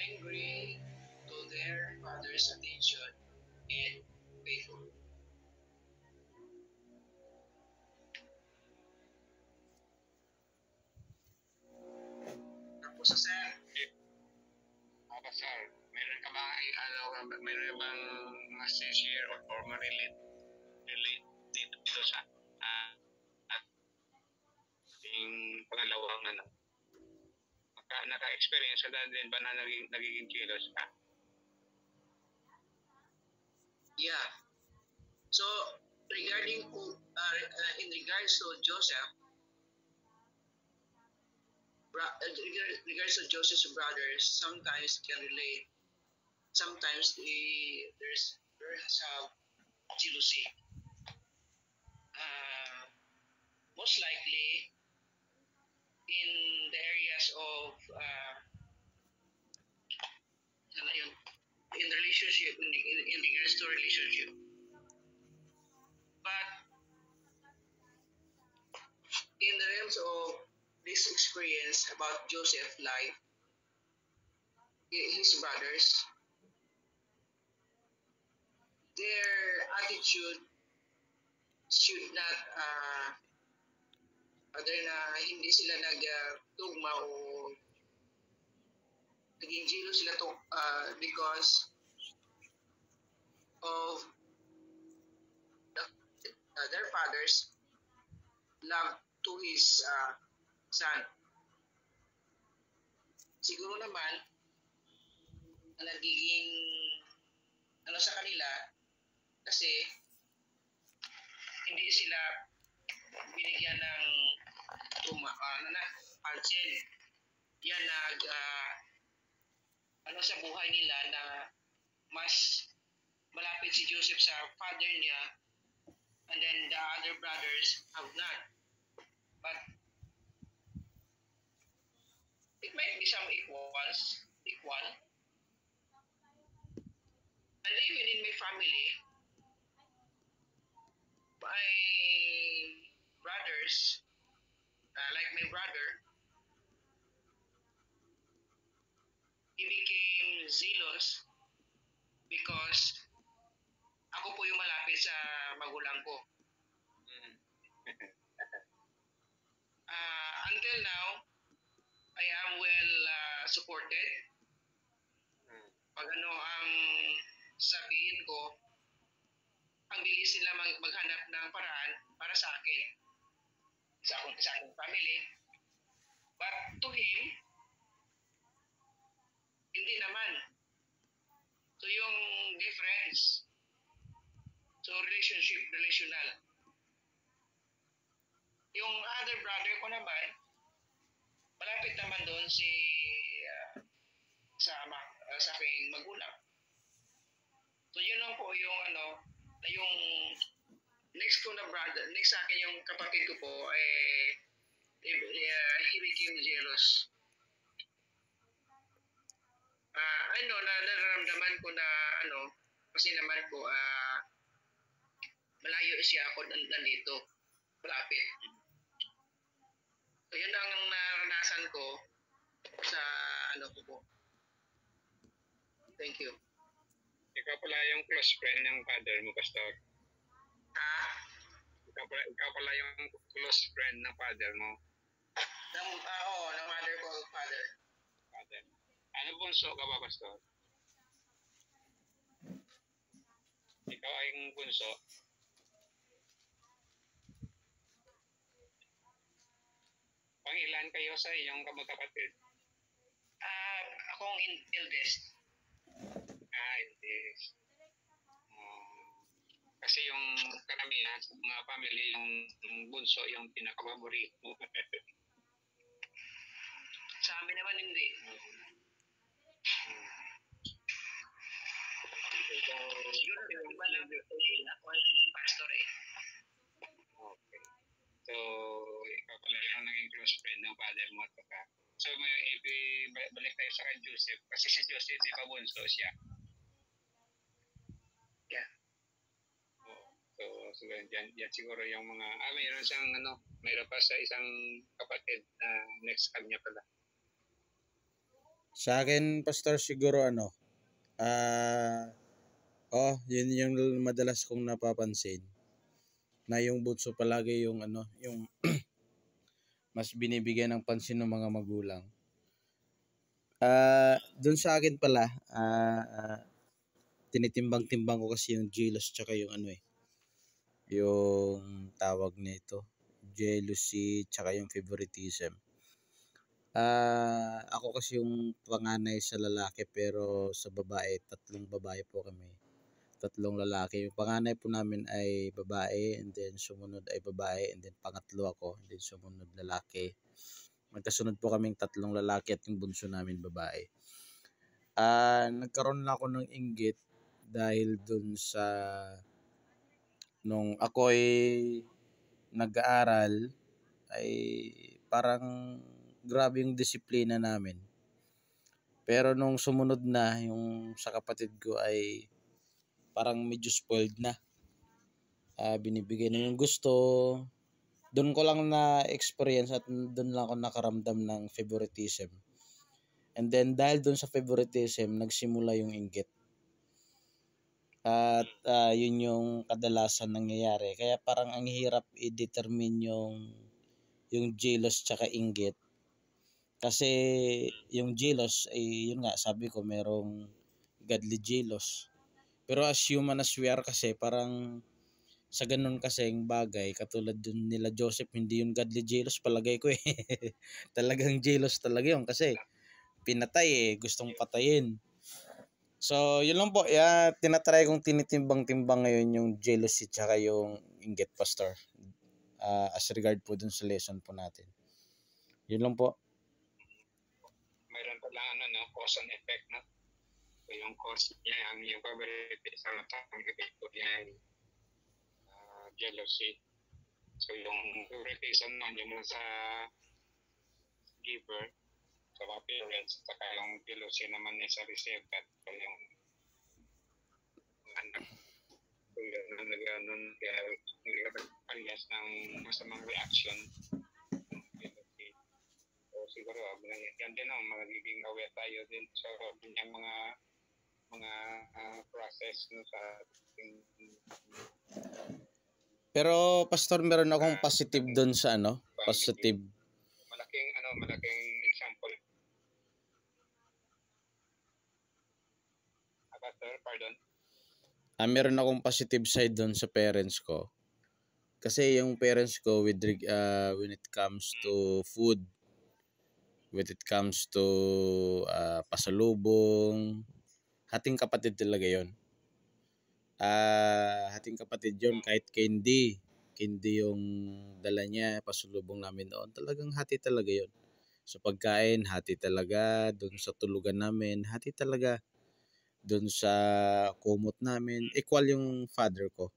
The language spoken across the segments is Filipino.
angry to their father's attention and faithful. Tapos sa sir, Ako, sir, meron ka ba, meron ka bang share or relate dito sa ating pangalawang naka-experience ka na din ba na nagiging kilos ka? yeah. So regarding in regards to Joseph, regards to Joseph's brothers, sometimes can relate. Sometimes there's a jealousy. Most likely in the areas of in relationship in regards to relationship. But in the realms of this experience about Joseph's life, his brothers, their attitude should not other na hindi sila nagtugma o naging jealous sila to, because of their father's love to his son. Siguro naman ang nagiging sa kanila kasi hindi sila binigyan ng pansin. Yan sa buhay nila na mas malapit si Joseph sa father niya, and then the other brothers have not. But it might be some equal. And even in my family, my brothers, like my brother, he became zealous because ako po yung malapit sa magulang ko. Until now, I am well supported. Pag ano ang sabihin ko, ang bilis nila maghanap ng paraan para sa akin, sa aking family. But to him, hindi naman. So yung difference, so relational. Yung other brother ko naman, malapit naman doon si sa aking magulang. So yun lang po yung yung next ko na brother, next sa akin yung kapatid ko po, he became jealous. Nararamdaman ko na kasi naman po malayo siya ako nandito, malapit. So yun ang naranasan ko sa ko po. Thank you. Ikaw pala yung close friend ng father mo, Pastor. Ha? Ikaw pala yung close friend ng father mo. Ng mother ko, father. Ano bunso ka ba, Pastor? Ikaw ay yung bunso. Pangilan kayo sa iyong magkapatid? Akong eldest. Eldest. Kasi yung karamihan sa mga family, yung bunso, yung pinakapaborito. Sa amin naman hindi. Siguro iba lang ako ang pastor eh. Okay. So, ikaw pala yung naging close friend ng father mo at ka. So, balik tayo sa kay Joseph. Kasi si Joseph, di ba bunso siya? Yeah. So yan siguro yung mga, mayroon siyang mayroon pa sa isang kapatid na next kanya pala. Sa akin, Pastor, siguro yun yung madalas kong napapansin na yung bunso palagi yung mas binibigyan ng pansin ng mga magulang. Doon sa akin pala, tinitimbang-timbang ko kasi yung jealous tsaka yung yung tawag nito, jealousy tsaka yung favoritism. Ako kasi yung panganay sa lalaki pero sa babae, 3 babae po kami. 3 lalaki. Yung panganay po namin ay babae, and then sumunod ay babae, and then pangatlo ako, and then sumunod lalaki. Magkasunod po kaming 3 lalaki at yung bunso namin babae. Nagkaroon lang ako ng inggit dahil dun sa nung ako ay nag-aaral ay parang grabe yung disiplina namin. Pero nung sumunod na yung sa kapatid ko ay parang medyo spoiled na. Binibigay na yung gusto. Doon ko lang na experience at doon lang ako nakaramdam ng favoritism. And then dahil doon sa favoritism, nagsimula yung inggit. At yun yung kadalasan nangyayari. Kaya parang ang hirap i-determine yung jealous tsaka inggit. Kasi yung jealous ay yun nga, sabi ko merong godly jealous. Pero as human as we are kasi parang sa ganun kasing bagay, katulad dun nila Joseph, hindi yung godly jealous palagay ko eh. Talagang jealous talaga yun kasi pinatay gustong patayin. So, yun lang po. Tinatry kong tinitimbang-timbang ngayon yung jealousy tsaka yung inggit, Pastor. As regard po dun sa lesson po natin. Yun lang po. Mayroon pa lang cause and effect, no? So, yung cause niya, yung favoritism at ang effect ko niya ay jealousy. So, yung favoritism naman yung sa giver, sa mga parents, saka yung jealousy naman ay sa recipient, so yung anak. So, yun ang nag-parehas ng masamang reaction. So, siguro, yan din magiging aware tayo din sa yung mga process sa Pero Pastor, meron akong positive doon sa positive. Malaking example. Pastor, pardon. Meron akong positive side doon sa parents ko. Kasi yung parents ko when it comes to food, when it comes to pasalubong, hating kapatid talaga yon. Hating kapatid yon kahit candy yung dala niya, pasalubong namin noon. Talagang hati talaga yon. Sa pagkain, hati talaga. Doon sa tulugan namin, hati talaga. Doon sa kumot namin, equal yung father ko.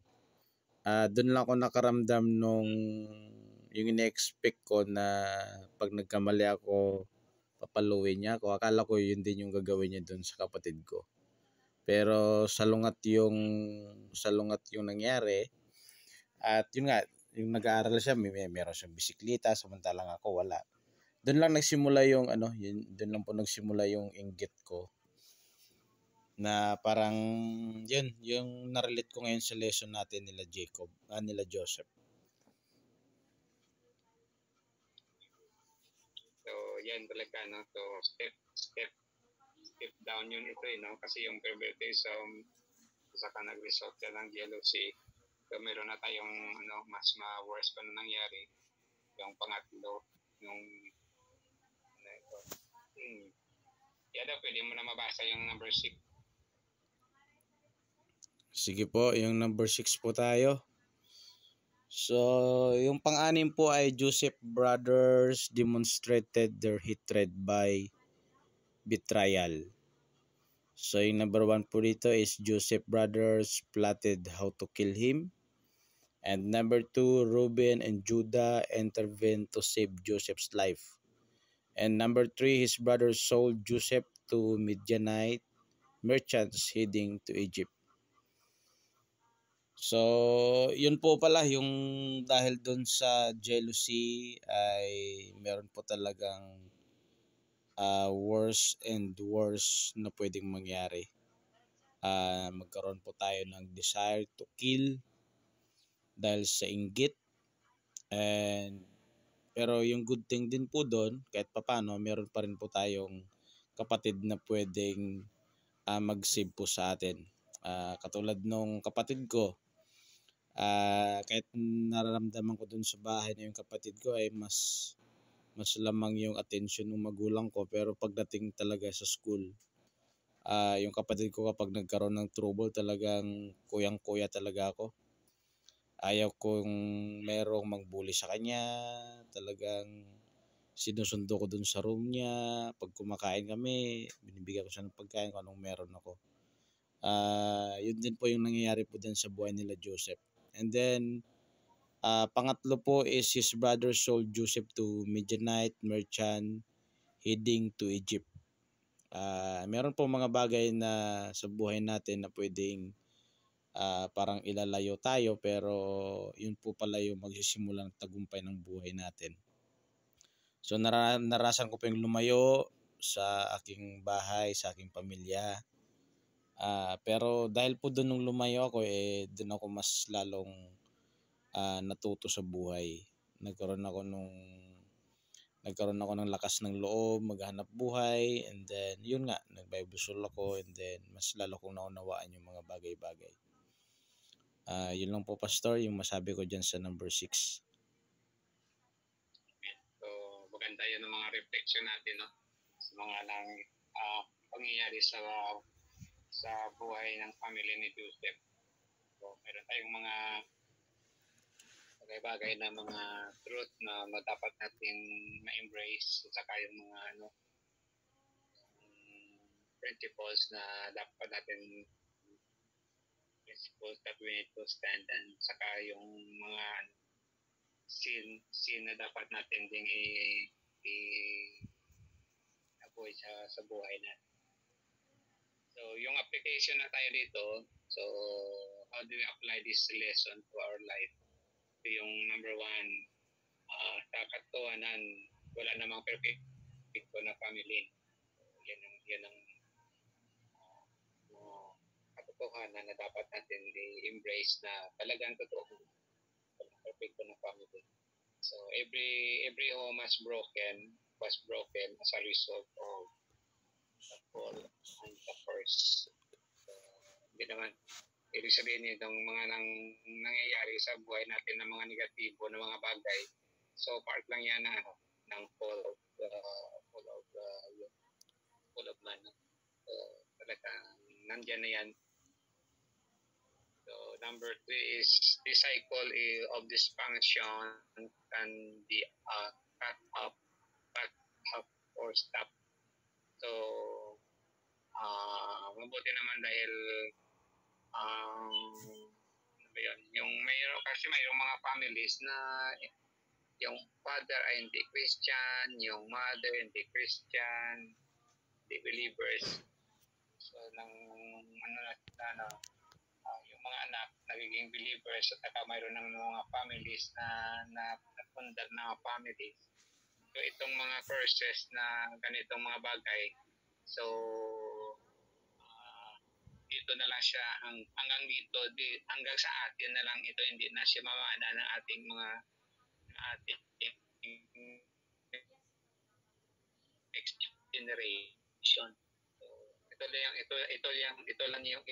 Doon lang ako nakaramdam nung yung ine-expect ko na pag nagkamali ako, papaluin niya ako. Akala ko yun din yung gagawin niya doon sa kapatid ko. Pero salungat yung nangyari. At yun nga, yung nag-aaral siya, meron siyang bisikleta, samantalang ako wala. Doon lang nagsimula doon lang po nagsimula yung inggit ko. Na parang yun, yung narelate ko ngayon sa lesson natin nila Joseph. So, yan talaga, no? So, step down yun ito, kasi yung favoritism, saka nag-result ka ng jealousy. So, meron na tayong, mas ma-worse pa na nangyari. Yung pangatlo, yung, pwede mo na mabasa yung number 6. Sige po, yung number 6 po tayo. So, yung pang-anim po ay Joseph brothers demonstrated their hatred by betrayal. So, yung number 1 po dito is Joseph brothers plotted how to kill him. And number 2, Reuben and Judah intervened to save Joseph's life. And number 3, his brothers sold Joseph to Midianite merchants heading to Egypt. So, yun po pala yung dahil dun sa jealousy ay meron po talagang worse and worse na pwedeng mangyari. Magkaroon po tayo ng desire to kill dahil sa inggit. Pero yung good thing din po doon, kahit papano, meron pa rin po tayong kapatid na pwedeng mag-save po sa atin. Katulad nung kapatid ko, kahit nararamdaman ko dun sa bahay na yung kapatid ko ay mas lamang yung attention ng magulang ko, pero pagdating talaga sa school, yung kapatid ko kapag nagkaroon ng trouble, talagang kuyang-kuya talaga ako. Ayaw kong merong magbully sa kanya, talagang sinusundo ko dun sa room niya. Pag kumakain kami, binibigyan ko siya ng pagkain kung anong meron ako. Yun din po yung nangyayari po din sa buhay nila Joseph. And then, pangatlo po is his brother sold Joseph to Midianite merchant heading to Egypt. Meron po mga bagay na sa buhay natin na pwedeng parang ilalayo tayo, pero yun po pala yung magsisimula ng tagumpay ng buhay natin. So narasan ko po yung lumayo sa aking bahay, sa aking pamilya. Pero dahil po doon nung lumayo ako, doon ako mas lalong natuto sa buhay. Nagkaroon ako ng lakas ng loob, maghanap buhay, and then yun nga, nag-Bible school ako, and then mas lalo kong naunawaan yung mga bagay-bagay. Yun lang po, Pastor, yung masabi ko dyan sa number 6. So, maganda yun ang mga reflection natin, no? Sa mga nang pangyayari sa buhay ng family ni Joseph. So, meron tayong mga bagay-bagay na mga truth na dapat natin ma-embrace, at saka yung mga principles na dapat natin principles that we need to stand, and saka yung mga sin na dapat natin ding avoid sa buhay natin. So, yung application na tayo dito, so how do we apply this lesson to our life? So, yung number 1, sa katotohanan, wala namang perfecto na family. Yan ang katotohanan na dapat natin i-embrace, na talagang totoo, perfecto na family. So every home was broken as a result of the fall and the curse. So, hindi naman ibig sabihin itong mga nangyayari sa buhay natin ng mga negatibo na mga bagay. So part lang yan ng fall of man. So talagang nandyan na yan. So number 3 is the cycle of dysfunction can be cut up or stop. So mabuti naman dahil yung mayroong mga families na yung father ay hindi Christian, yung mother hindi Christian, hindi believers. So yung mga anak nagiging believers, at saka mayroon ng mga families na napundar na families. So itong mga curses na ganitong mga bagay, so dito na lang siya hanggang sa atin na lang ito, hindi na siya mamana ng ating next generation. So ito lang yung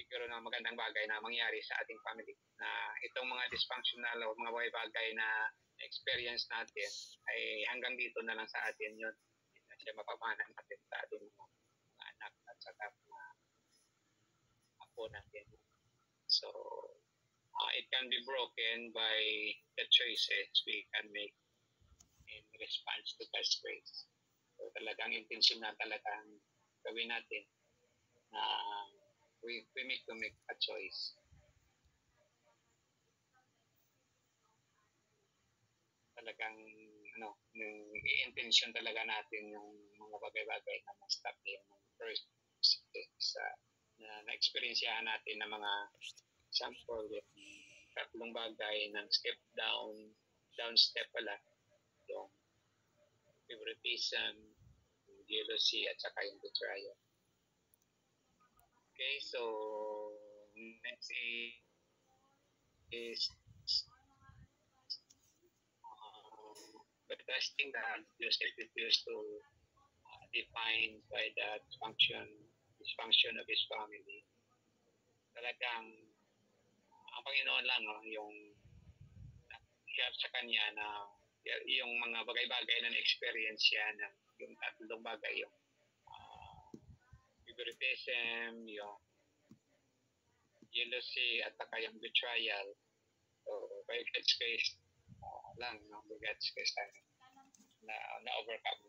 siguro na magandang bagay na mangyari sa ating family, na itong mga dysfunctional o mga bagay na experience natin ay hanggang dito na lang sa atin yun. Hindi na siya mapamana natin sa ating mga anak at saka mga apo natin. So it can be broken by the choices we can make in response to God's grace. So talagang intentional talagang gawin natin na we make a choice. Talagang i-intention talaga natin yung mga bagay-bagay na ma-stop yung first na na-experienceyahan natin na mga sample, yung tatlong bagay ng down step pala, yung favoritism, jealousy at saka yung betrayal. Okay, so next is by trusting God, Joseph refused to defined by the dysfunction of his family. Talagang ang Panginoon lang yung help sa kanya na yung mga bagay-bagay na na-experience siya na yung tatlong bagay, yung favoritism, yung jealousy, at saka yung betrayal. So, by God's grace lang, no? By God's grace tayo na-overcome.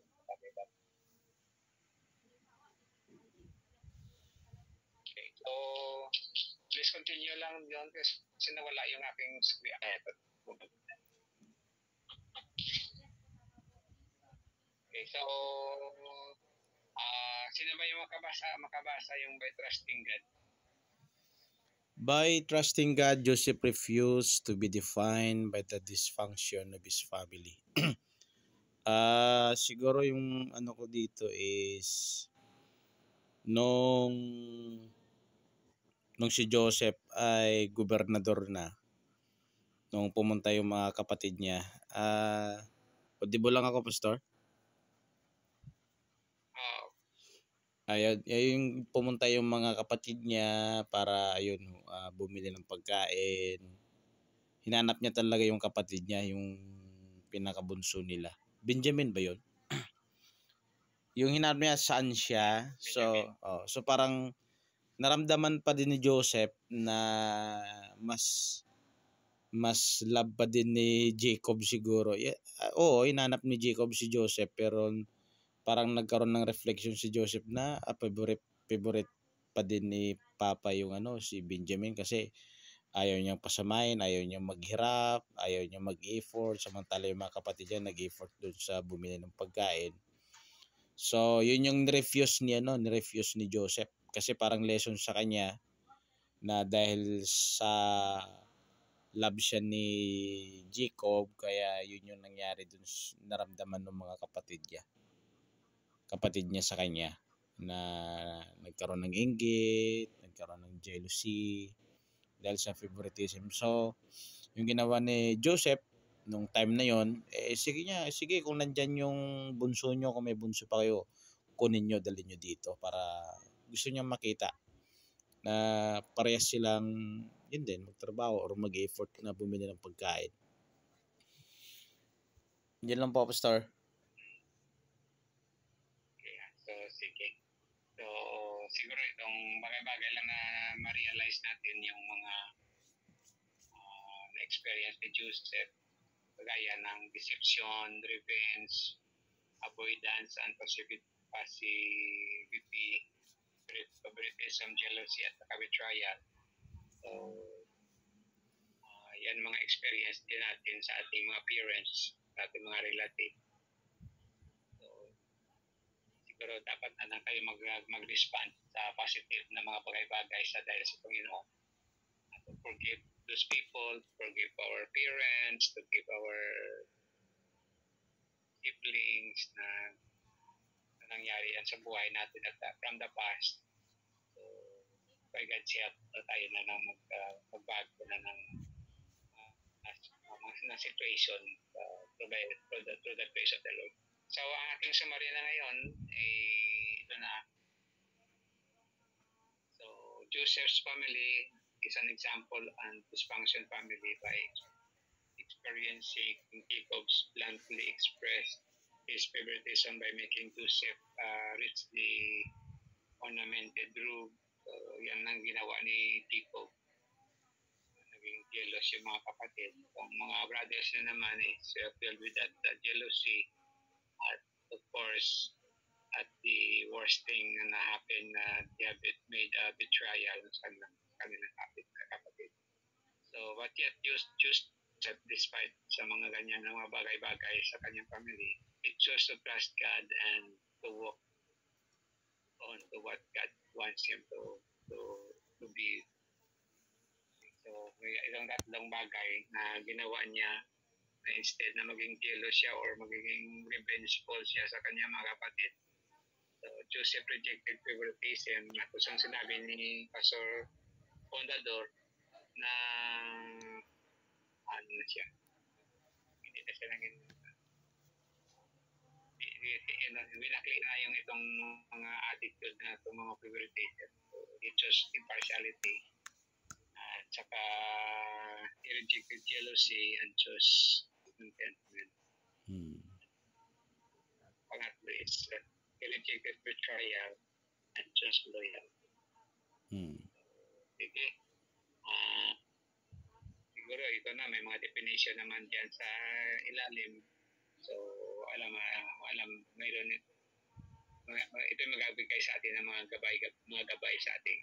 Okay, so please continue lang yun kasi nawala yung aking screen. Okay, so sino ba yung makabasa yung by trusting God? By trusting God, Joseph refused to be defined by the dysfunction of his family. Siguro yung ano ko dito is nung si Joseph ay gobernador na, nung pumunta yung mga kapatid niya. Audible lang ako, Pastor? Ayun, yung pumunta yung mga kapatid niya para ayun, bumili ng pagkain. Hinanap niya talaga yung kapatid niya, yung pinakabunso nila. Benjamin ba yun? Yung hinanap niya saan siya. So parang naramdaman pa din ni Joseph na mas love pa din ni Jacob siguro. Oo, hinanap ni Jacob si Joseph, pero parang nagkaroon ng reflection si Joseph na favorite pa din ni Papa yung si Benjamin, kasi ayaw niyang pasamahin, ayaw niyang maghirap, ayaw niyang mag-effort, samantala yung mga kapatid niya nag-effort doon sa bumili ng pagkain. So, yun yung ni-refuse ni Joseph, kasi parang lesson sa kanya na dahil sa love siya ni Jacob, kaya yun yung nangyari dun, naramdaman ng mga kapatid niya sa kanya, na nagkaroon ng inggit, nagkaroon ng jealousy dahil sa favoritism. So, yung ginawa ni Joseph nung time na yon, sige kung nandyan yung bunso nyo, kung may bunso pa kayo, kunin nyo, dalhin nyo dito, para gusto niya makita na parehas silang yun din, magtrabaho or mag-effort na bumili ng pagkain. Yan lang po, Pastor. So, sige. So, siguro itong bagay-bagay lang na ma-realize natin yung mga na-experience ni Joseph, kagaya ng deception, revenge, avoidance, and passivity, favoritism, jealousy, at betrayal. So, yan mga experience din natin sa ating mga parents, sa ating mga relative. So, siguro dapat na lang kayo mag-respond sa positive na mga bagay-bagay sa dahil sa Panginoon. To forgive those people, forgive our parents, to forgive our siblings na nangyari yan sa buhay natin at from the past. So, by God's help, tayo na lang magbago na ng situation through the grace of the Lord. So, ang ating summary na ngayon ay ito na. So, Joseph's family is an example and dysfunction family by experiencing Jacob's bluntly expressed his favoritism by making Joseph richly ornamented robe. So, yan ang ginawa ni Jacob. Naging jealous yung mga kapatid. Ang mga brothers na naman is filled with that jealousy. At of course, at the worst thing na happened, they have made a betrayal sa kanilang kapatid. So, but yet, Joseph, despite sa mga ganyan na mga bagay-bagay sa kanyang family, it chose to trust God and to walk on to what God wants him to be. So, may ilang tatlong bagay na ginawa niya na instead na maging jealous siya or magiging revengeful siya sa kanyang mga kapatid, Joseph rejected favoritism. Tapos ang sinabi ni Pastor Fundador na ano na siya, hindi na siya naging winakli na yung itong mga attitude na itong mga favoritism. So, he chose impartiality at saka he rejected jealousy and chose contentment. Pangatlo is he rejected betrayal and chose loyalty. Sige. Siguro ito na, may mga definition naman dyan sa ilalim. So, alam mayroon ito magbibigay sa atin ng mga gabay sa ating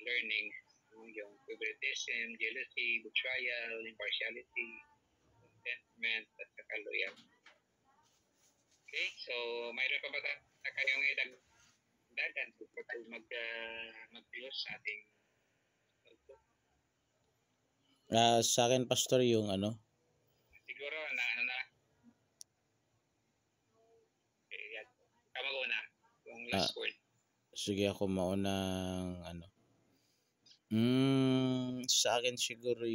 learning, yung favoritism, jealousy, betrayal, impartiality, contentment, at saka loyalty. Okay, so mayroon pa ba kayong idagdagan before tayo mag-close sa ating sa akin, Pastor, yung ano, siguro na ano na okay, tama ko na yung last word. Sige, ako maunang ano. Sa akin siguro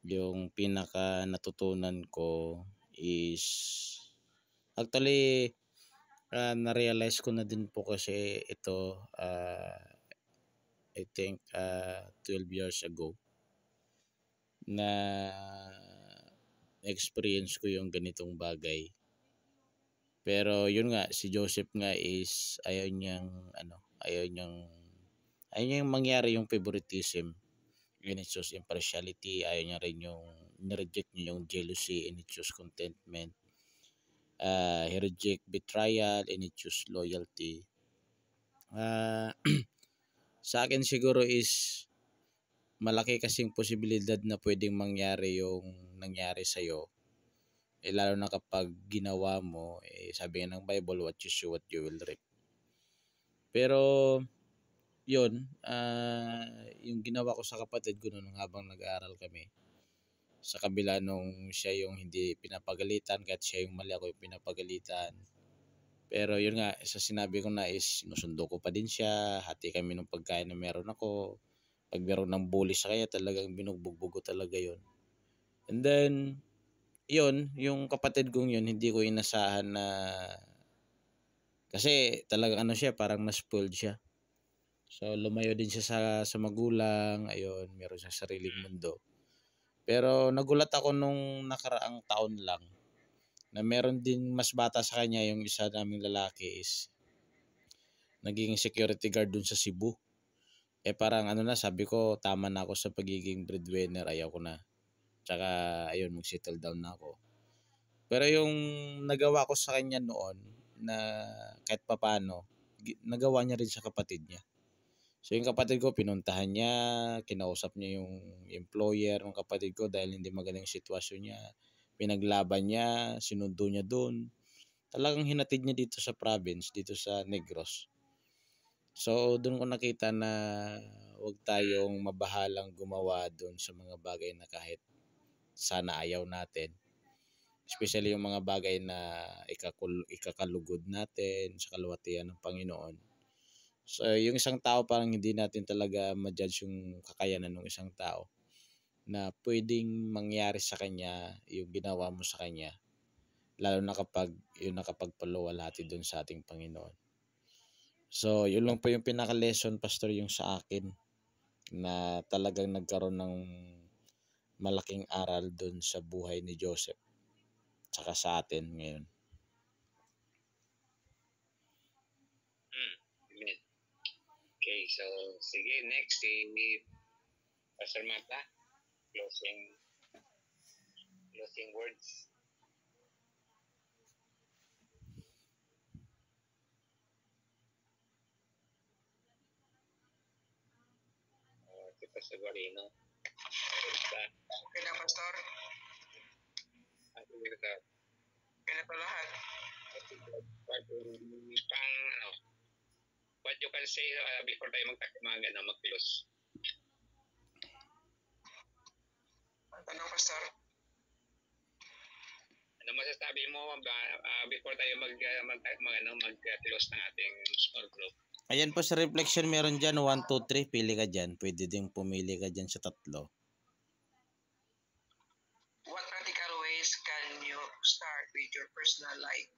yung pinaka natutunan ko is actually na-realize ko na din po kasi ito I think 12 years ago na experience ko yung ganitong bagay. Pero yun nga, si Joseph nga is ayaw niyang mangyari yung favoritism. Yun, it shows impartiality. Ayaw niya rin yung nireject niya yung jealousy and it shows contentment. He reject betrayal and it choose loyalty. Sa akin siguro is malaki kasing posibilidad na pwedeng mangyari yung nangyari sa'yo. Lalo na kapag ginawa mo, sabi nga ng Bible, what you sow, what you will reap. Pero yun, yung ginawa ko sa kapatid ko noon habang nag-aaral kami, sa kabila nung siya yung hindi pinapagalitan, kahit siya yung mali, ako yung pinapagalitan. Pero yun nga, sa sinabi ko na is sinusundo ko pa din siya, hati kami ng pagkain na meron ako. Pag meron ng bully sa kanya, talagang binugbog ko talaga yun. And then, yun, yung kapatid kong yun, hindi ko inasahan na, kasi talagang ano siya, parang na-spoiled siya. So, lumayo din siya sa magulang, ayun, meron siyang sariling mundo. Pero nagulat ako nung nakaraang taon lang, na meron din mas bata sa kanya, yung isa naming lalaki is naging security guard dun sa Cebu. Parang ano na, sabi ko tama na ako sa pagiging breadwinner, ayaw ko na. Tsaka ayun, mag-settle down na ako. Pero yung nagawa ko sa kanya noon na kahit papano, nagawa niya rin sa kapatid niya. So yung kapatid ko, pinuntahan niya, kinausap niya yung employer ng kapatid ko dahil hindi magaling yung sitwasyon niya. Pinaglaban niya, sinundo niya doon. Talagang hinatid niya dito sa province, dito sa Negros. So doon ko nakita na huwag tayong mabahalang gumawa doon sa mga bagay na kahit sana ayaw natin. Especially yung mga bagay na ikakalugod natin sa kaluwatian ng Panginoon. So yung isang tao, parang hindi natin talaga ma-judge yung kakayanan ng isang tao na pwedeng mangyari sa kanya yung ginawa mo sa kanya, lalo na kapag yung nakapagpaluwalhati doon sa ating Panginoon. So yun lang po yung pinaka-lesson, Pastor, yung sa akin na talagang nagkaroon ng malaking aral doon sa buhay ni Joseph tsaka sa atin ngayon. Amen. Okay, so sige, next si Pastor Mata, closing words. Si Pastor Guarino. Okay na, Pastor? Okay na pa lahat? What you can say before tayo mag-close? Ang tanong, Pastor? Ano masasabi mo before tayo mag-close ng ating small group? Ayan po sa reflection, meron dyan 1, 2, 3, pili ka dyan. Pwede ding pumili ka dyan sa tatlo. What practical ways can you start with your personal life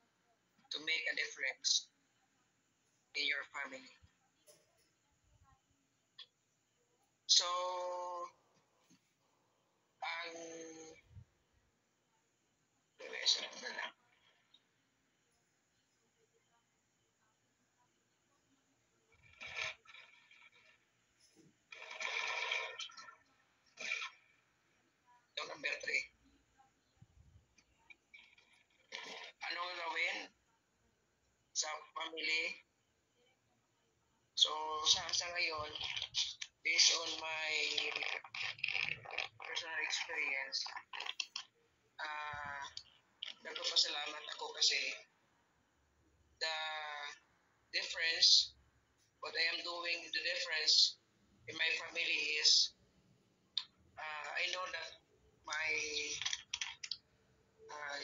to make a difference in your family? So, ang sunod na lang. Yung number 3. Anong gawin sa family? So, sa ngayon, based on my personal experience, nagpapasalamat ako kasi the difference, what I am doing, the difference in my family is I know that my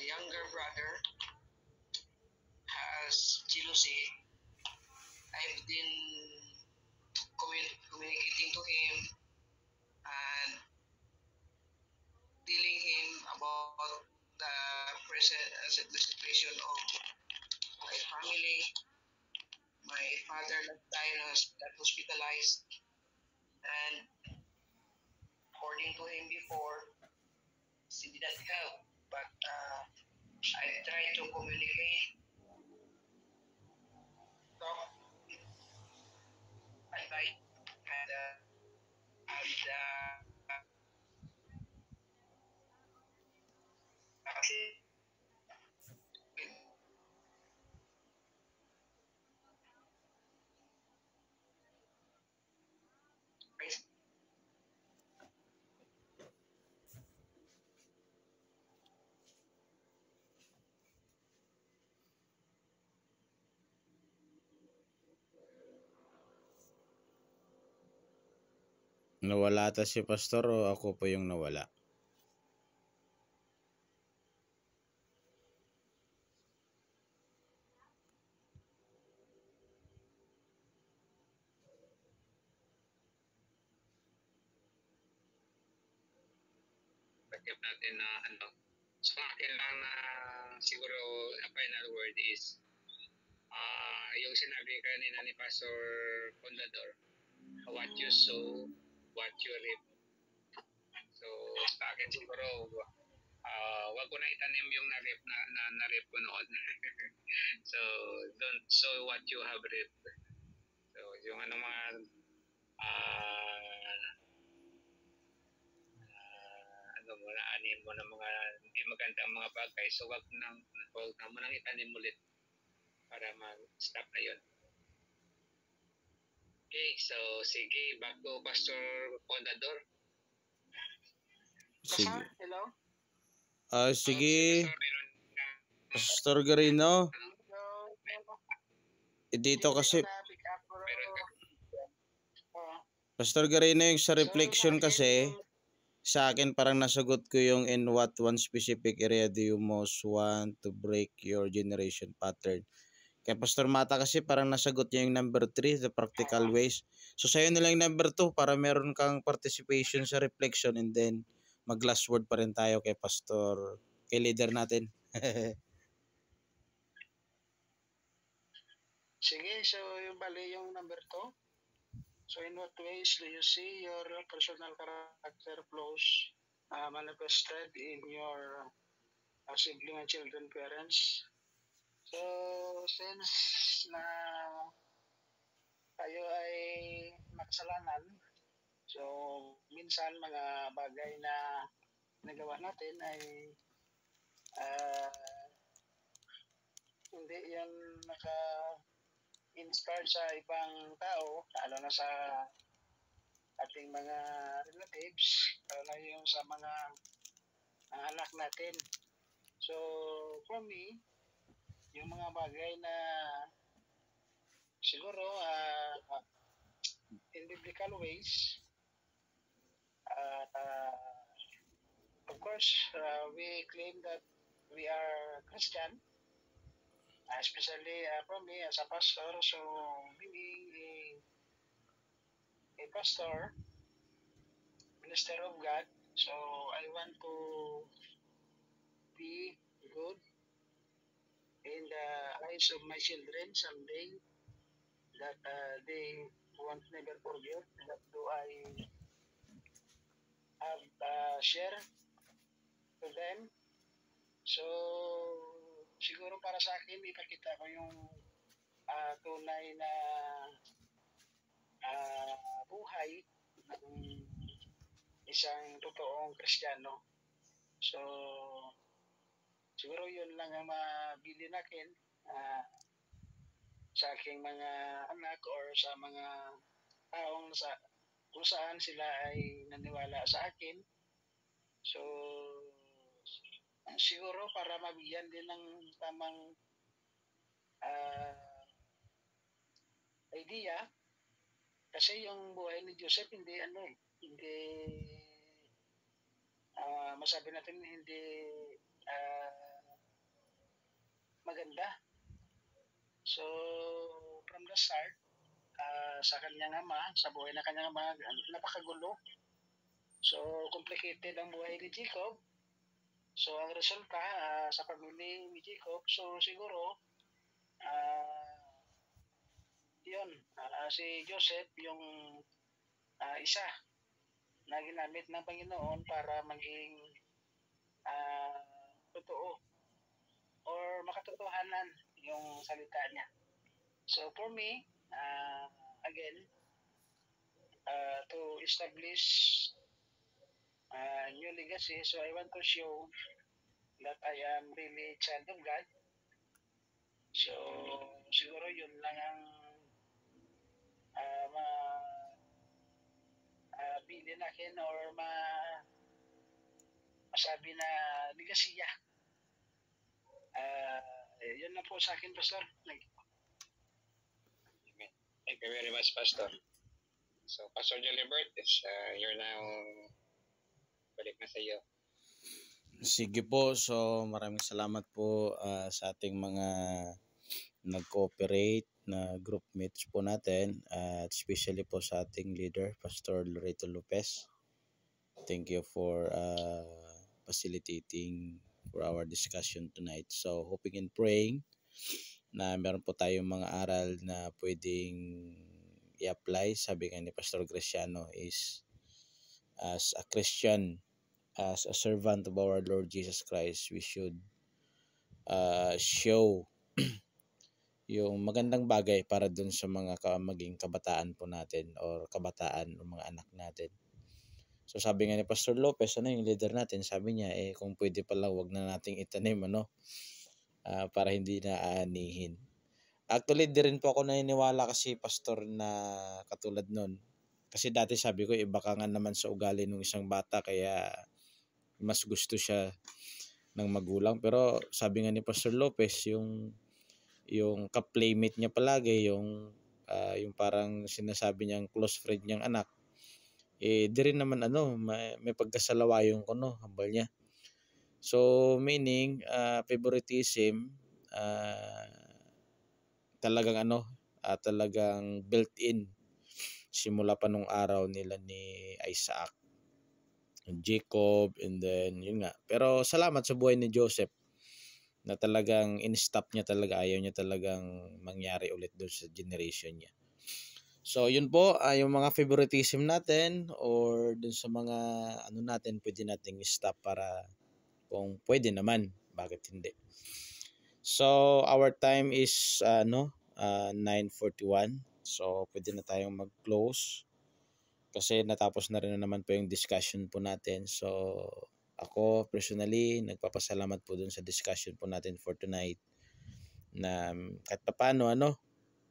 younger brother has jealousy. I've been communicating to him and telling him about the present the situation of my family. My father last time got hospitalized, and according to him before, he didn't help. But I tried to communicate, talk, advise, and with Nawala ata si Pastor o ako po yung nawala? Pagkip natin na sa akin lang na siguro ang final word is yung sinabi kanina ni Pastor Condador, what you sow, what you reap. So sa akin siguro wag ko na itanim yung na-reap ko noon. So don't sow what you have reaped. So yung mga muna anim mo ng mga hindi magandang mga bagay, so wag na mo nang itanim ulit para mag-stop na yun. Okay, so sige, back to Pastor Condador. Sige. Hello? Sige. Pastor Garino. Dito kasi Pastor Garino, yung sa reflection kasi sa akin parang nasagot ko yung in what one specific area do you most want to break your generation pattern. Kay Pastor Mata kasi parang nasagot niya yung number 3, the practical ways. So sa'yo na lang number 2 para meron kang participation sa reflection, and then mag last word pa rin tayo kay Pastor, kay leader natin. Sige, so yung bali yung number 2. So in what ways do you see your personal character flows manifested in your sibling and children parents? So since na tayo ay makasalanan, so minsan mga bagay na nagawa natin ay hindi yan naka-inspire sa ibang tao, lalo na sa ating mga relatives, lalo na yung sa mga anak natin. So, for me, yung mga bagay na siguro in biblical ways, of course, we claim that we are Christian, especially for me as a pastor. So being a pastor, minister of God, so I want to be good in the eyes of my children someday, that they won't never forget that do I have share to them. So, siguro para sa akin, ipakita ko yung tunay na buhay ng isang totoong Kristiyano. So, siguro yun lang ang mabili natin ah, sa aking mga anak or sa mga taong kung saan sila ay naniwala sa akin. So, siguro para mabigyan din ng tamang ah, idea, kasi yung buhay ni Joseph hindi hindi masabi natin hindi ah, maganda. So, from the start, sa kanyang ama, sa buhay ng kanyang ama, napakagulo. So, complicated ang buhay ni Jacob. So, ang resulta sa pamilya ni Jacob, so siguro, yun, si Joseph yung isa na ginamit ng Panginoon para maging ah, totoo or makatotohanan yung salita niya. So for me, again, to establish new legacy, so I want to show that I am really a child of God. So siguro yun lang ang mabili natin or masabi na legasiya. Yun lang po sa akin, Pastor. Amen. Thank you very much, Pastor. So, Pastor Jolibert, you're now balik na sa iyo. Sige po, so maraming salamat po sa ating mga nag-cooperate na group mates po natin, at especially po sa ating leader, Pastor Loreto Lopez. Thank you for facilitating for our discussion tonight. So hoping and praying na meron po tayong mga aral na pwedeng i-apply. Sabi nga ni Pastor Graciano is, as a Christian, as a servant of our Lord Jesus Christ, we should show yung magandang bagay para dun sa mga maging kabataan po natin or kabataan o mga anak natin. So sabi nga ni Pastor Lopez, yung leader natin, sabi niya, kung pwede pala wag na nating itanim, para hindi na aanihin. Actually, di rin po ako naniniwala kasi, Pastor, na katulad nun. Kasi dati sabi ko, iba ka nga naman sa ugali ng isang bata, kaya mas gusto siya ng magulang. Pero sabi nga ni Pastor Lopez, yung ka-playmate niya palagi, yung parang sinasabi niyang close friend niyang anak, di rin naman may pagkasalawayon ko, hambal niya. So meaning favoritism talagang talagang built-in simula pa nung araw nila ni Isaac, Jacob, and then yun nga. Pero salamat sa buhay ni Joseph na talagang in-stop niya talaga, ayaw niya talagang mangyari ulit doon sa generation niya. So yun po, yung mga favoritism natin or dun sa mga natin, pwede nating stop para kung pwede naman, bakit hindi. So our time is 9:41. So pwede na tayong mag-close kasi natapos na rin naman po yung discussion po natin. So ako personally, nagpapasalamat po dun sa discussion po natin for tonight, na kahit paano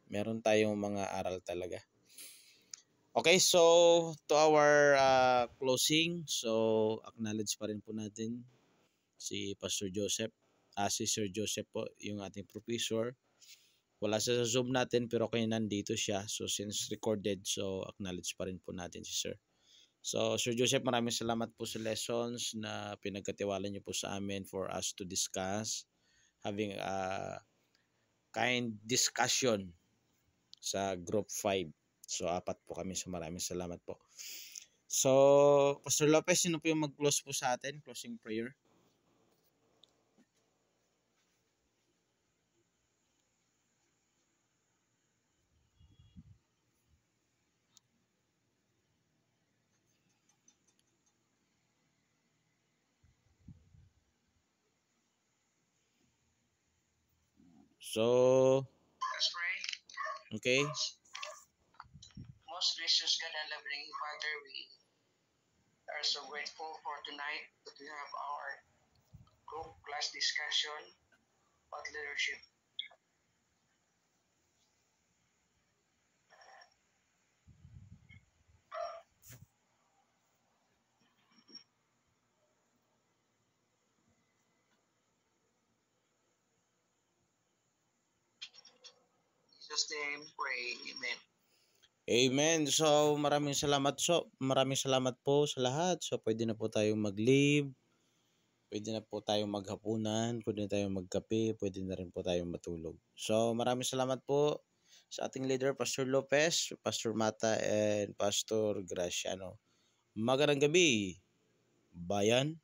meron tayong mga aral talaga. Okay, so to our closing, so acknowledge pa rin po natin si Pastor Joseph, si Sir Joseph po, yung ating professor. Wala siya sa Zoom natin pero kaya nandito siya. So since recorded, so acknowledge pa rin po natin si Sir. So, Sir Joseph, maraming salamat po sa lessons na pinagkatiwala niyo po sa amin for us to discuss, having a kind discussion sa Group 5. So, 4 po kami. So, maraming salamat po. So, Pastor Lopez, sino po yung mag-close po sa atin? Closing prayer. So, Let's pray. okay. Most gracious God and loving Father, we are so grateful for tonight that we have our group class discussion about leadership. In Jesus' name, pray. Amen. Amen. So, maraming salamat po sa lahat. So, pwede na po tayong mag-leave. Pwede na po tayong maghapunan. Pwede na tayong magkape. Pwede na rin po tayong matulog. So, maraming salamat po sa ating leader, Pastor Lopez, Pastor Mata, and Pastor Graciano. Magandang gabi, bayan.